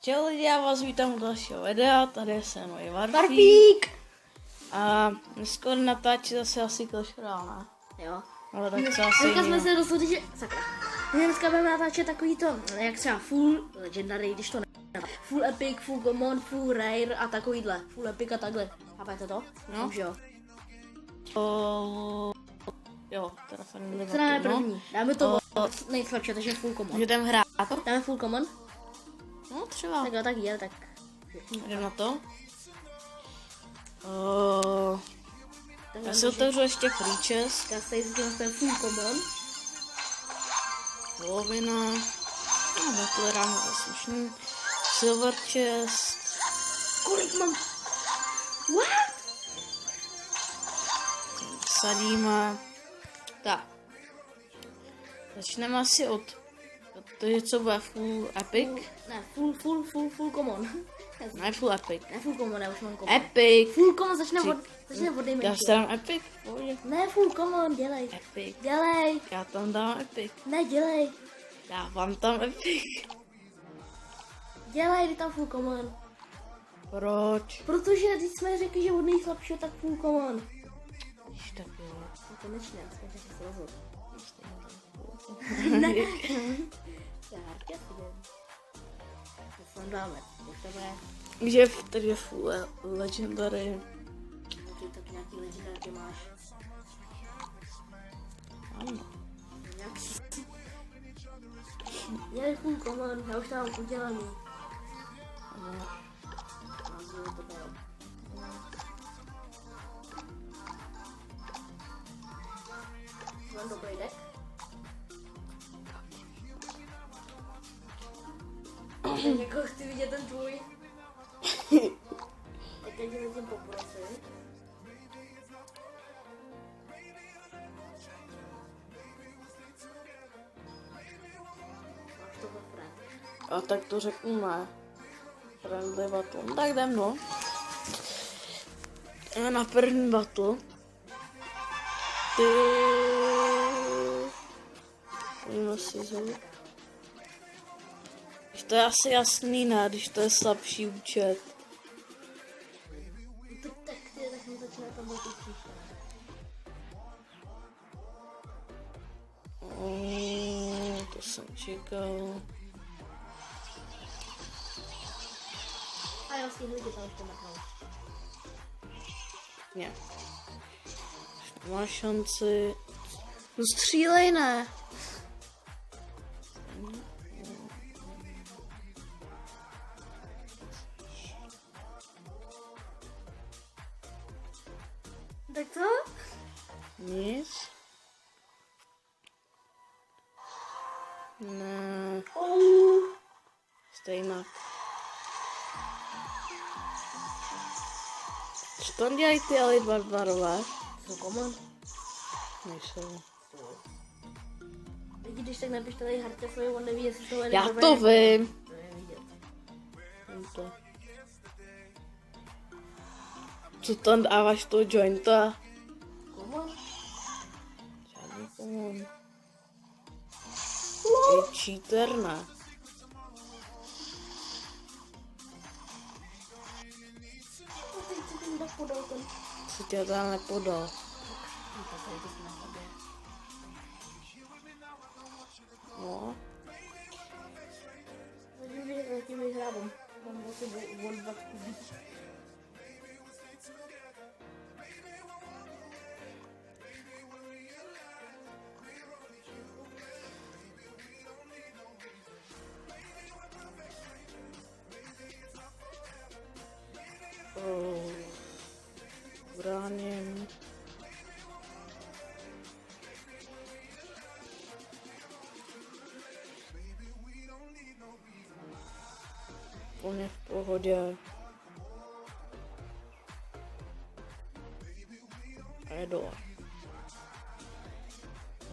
Čau lidi, já vás vítám u dalšího videa, tady jsem můj Varpík! A dneska natáčí zase asi Clash Royale, ne? Jo. Ale tak co asi Dneska jsme jiného. se rozhodli, že... Sakra. Dneska budeme natáčet takový to, jak třeba full legendary, když to ne... Full epic, full common, full rare a takovýhle. Full epic a takhle. Chápete to? No. Už jo. Jo, teda fajn. Co dáme první? Dáme to nejslabší, takže full common. Jdem hrát. Dáme full common? No třeba. Tak jo, tak je, tak... Jdem na to. Tak Já si otevřu ještě free chest. já se jistě na full common. Polovina. No, takhle ráno zaslušný. Silver chest. Kolik mám? What? Sadíme. Tak. Začneme asi od toho, co bude full epic. Ne, full common. Ne full epic. Ne full common, já už mám common. Epic. Full common začne od Já nejmenší. dám epic. Pohodě. Ne, full common, dělej. Epic. Dělej. Já tam dám epic. Ne, dělej. Já vám tam epic. Dělej, jdi tam full common. Proč? Protože teď jsme řekli, že od nejslabšího, tak full common. Když tak jo. No konečně, aspoň že se rozhodl. Ne. Tak, já si jdem. To se tam dáme. Už to bude. Že tady je full legendary. Ty tak nějaký legendárky máš. Ano. Nějaký. Dělej full common, já už tam mám udělaný. Ano. Mám to bylo. Mám dobrý deck. Jako chci vidět ten tvůj. Tak teď se tím poprosím. Máš to ve friend. A tak to řekneme. Friendly battle. Tak jdem no. Jdeme na první battle. Ty. Pojďme si zvuk. Když to je asi jasný, ne? Když to je slabší účet. Tak mi začíná tam být příště. To jsem čekal. A jo, stihli tě tam ještě mrknout. Ne. Má šanci. No střílej, ne? Tak co? Nic. Ne. Stejnak. Co tam dělají ty ali barbarové? Jsou common. Nejsou. Lidi, když tak napište tady Hartesovi, on neví, jestli to je Já nebo to ne. vím. To je vidět. Vím to. Co tam dáváš toho jointa? Common? Žádný common. Je cheater, ne? No teď si ten tak podal ten. Co tě tam nepodal? No. Zatím bych zatím vyhrávám. Mám asi o 2 kubí. Bráním. Úplně v pohodě. A je dole.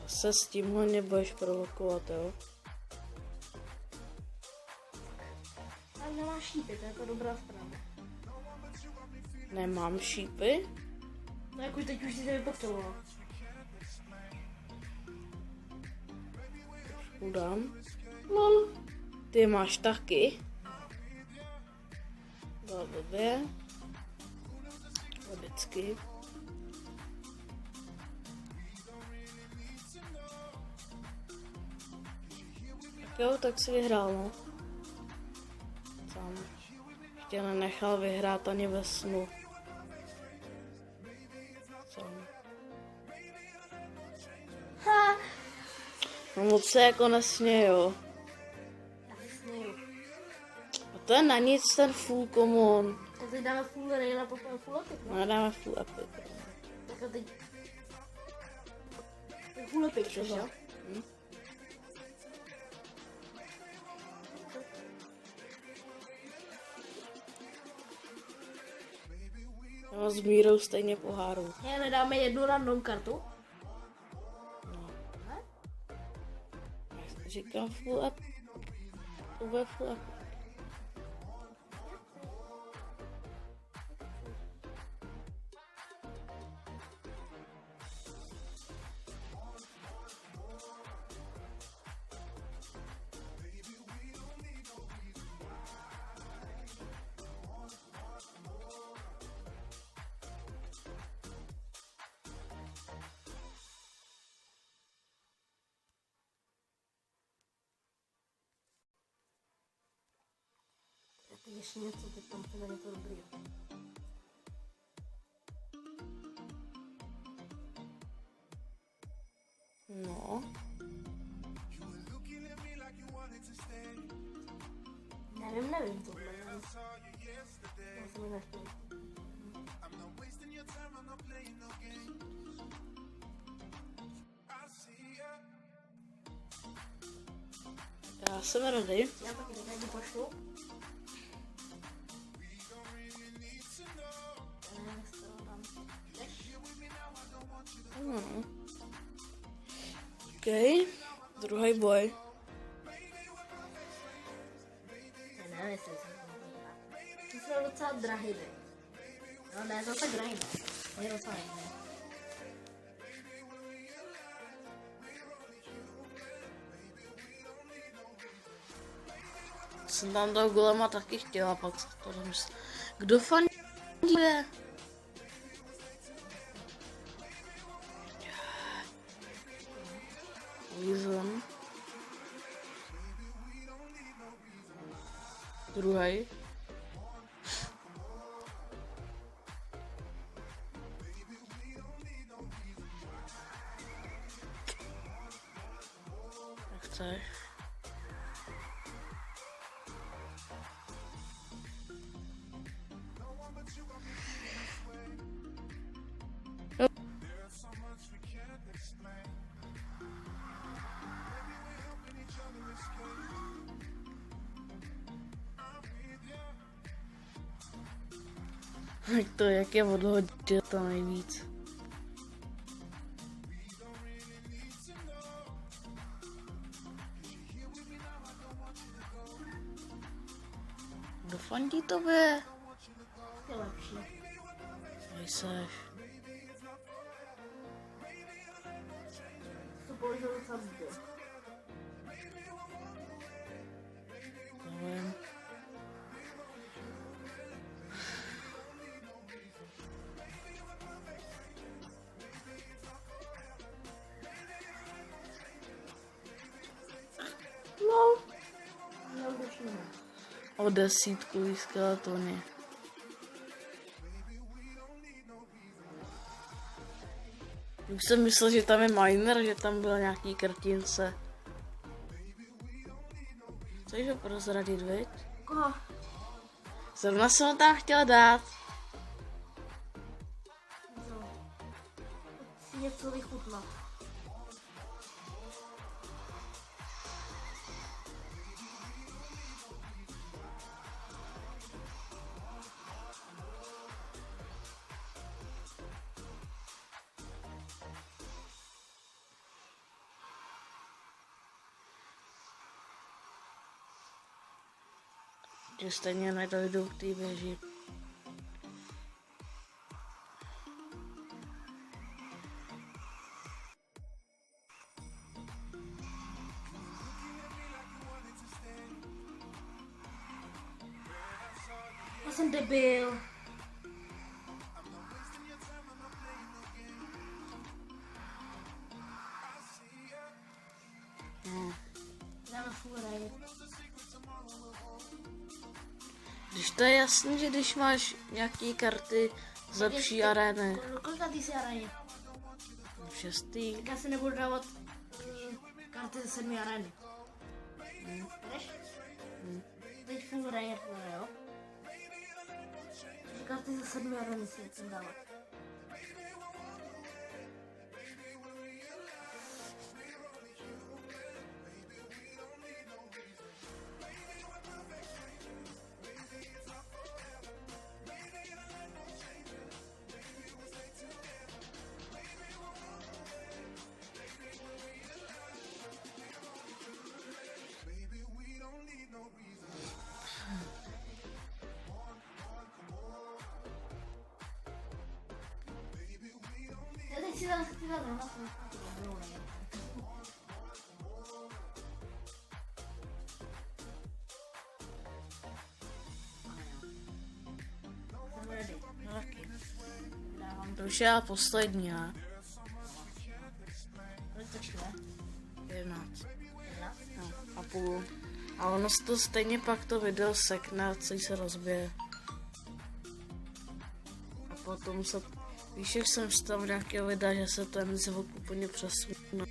Se s tímhle nebudeš provokovat, jo? Ale nemáš šípy, to je to dobrá zpráva. Nemám šípy? No jako teď už si to vypotřeboval. Udám. Lol. Ty máš taky? Bylo blbě. Vždycky. Tak jo, tak si vyhrál, no. Sám. Ještě nenechal vyhrát ani ve snu. Sám. Ha! No moc se jako nesměju. Já se směju. A to je na nic ten full common. Tak teď dáme full rail a potom full epic, no? No dáme full epic. Tak a teď... Tak full epic, což jo? Já mám s Mírou stejně poháru. Ne, nedáme jednu random kartu? No. Ne? Říkám full epic. To bude full epic. Teď ještě něco, teď tam chceme něco dobrýho. No. Nevím tohle. Já jsem mi nechtěl. Já jsem ready. Já taky teď pošlu. No. OK. Druhý boj. Já nevím, jestli jsem to vyhrál. To jsou docela drahý, ne? No ne, to tak drahý, ne? Je docela ne. Jsem tam toho golema taky chtěla, pak se to domysl. Kdo fandí? Reason. Druhý. Jak chceš. Jak to, jak je odhodil to nejvíc. Kdo fandí tobě? Je lepší. Nejseš. To položil docela blbě. Nevím. No. Neudočíme. O 10 skeletony. Už jsem myslel, že tam je miner, že tam byl nějaký krtince. Chceš ho prozradit, viď? Koho? Zrovna jsem ho tam chtěl dát. Si něco vychutnat. Že stejně nedojdu k té věži. jsem debil. Dáme full raid. Když to je jasný, že když máš nějaký karty z lepší arény. Kolika ty jsi aréně? 6. Tak já si nebudu dávat karty ze 7 arény. Jdeš? Teď full raid, jo? Karty ze 7 arény si chcem dávat. Já teď si dám na to. Jsem ready. No taky. Dávám To už je poslední, a? kolik to čte? 11. 11? No, a půl. A ono se to stejně pak to video sekne a celý se rozbije. A potom se, víš, jak jsem vstal nějakého videa, že se ten zvuk úplně přesune. No.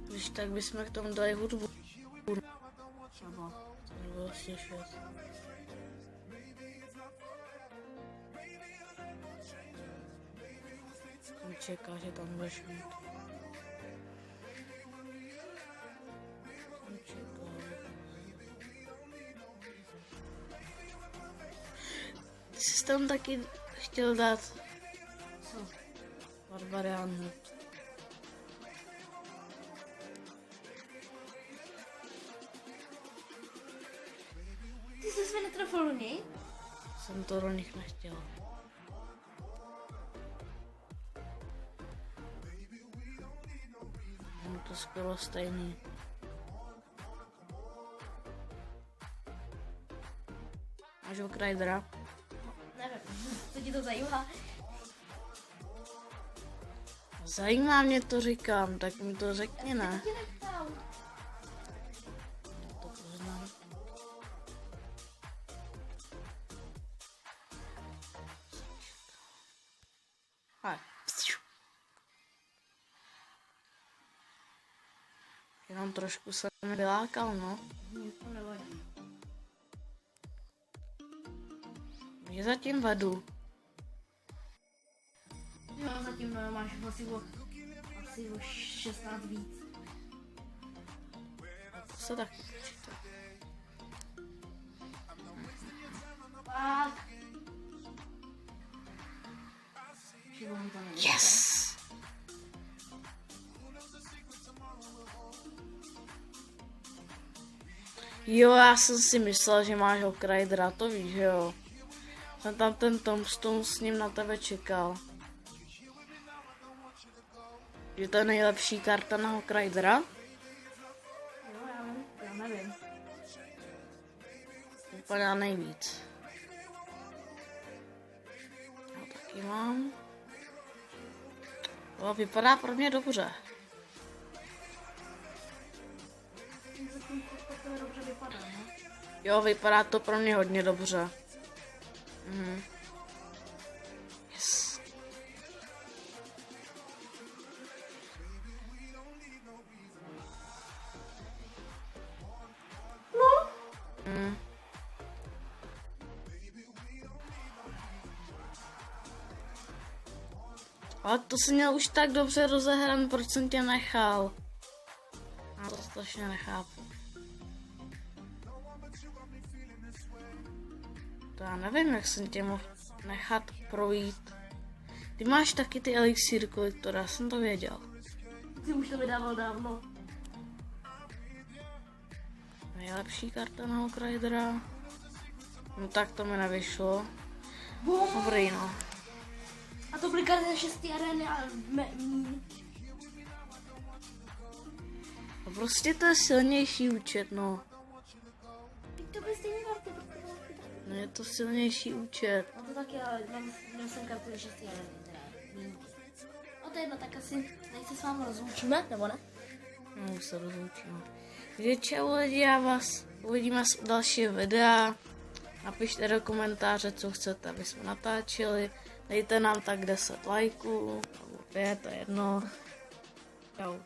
Když tak bychom k tomu dali hudbu. Třeba. To by bylo slyšet. On čeká, že tam budeš mít. On čeká. Ty jsi tam taky chtěl dát Co? Barbariánu. Ty jsi se netrefil do něj? Jsem to do nich nechtěl. Je to skoro stejný. Máš Okridera? Nevím, co ti to zajímá? Zajímá mě to, říkám, tak mi to řekni, ne? Tě neptal. To poznám. Aj. Jenom trošku jsem vylákal, no. Mně to nevadí. Je zatím vedu. Jo, zatím máš asi o 16 víc. To se tak počítá. Pak. Šibom to nejde. Yes! Jo, já jsem si myslel, že máš Okridera, to víš, že jo. Jsem tam ten Tombstone s ním na tebe čekal. Je to nejlepší karta na Okridera? Jo, já nevím. Vypadá nejvíc. Já taky mám. To vypadá pro mě dobře. Zatím to dobře vypadá, ne? Jo, vypadá to pro mě hodně dobře. Yes. No. Ale to jsi měl už tak dobře rozehran, proč jsem tě nechal? Já to strašně nechápu. To já nevím, jak jsem tě mohl nechat projít. Ty máš taky ty elixíry kolektora, já jsem to věděl. Ty už to vydával dávno. Nejlepší karta na Okridera. No tak to mi nevyšlo. Bum. Dobrý, no. A to byly karty ze 6. arény a prostě to je silnější účet, no. To by stejně karty. No je to silnější účet. No to taky, ale měl jsem kartu ještě stejně, teda výjimky. No to je jedno, tak asi se s vámi rozloučíme, nebo ne? No, už se rozloučíme. Takže čau lidi, já vás uvidíme u dalšího videa. Napište do komentáře, co chcete, aby jsme natáčeli. Dejte nám tak 10 lajků, nebo 5, to je jedno. Čau.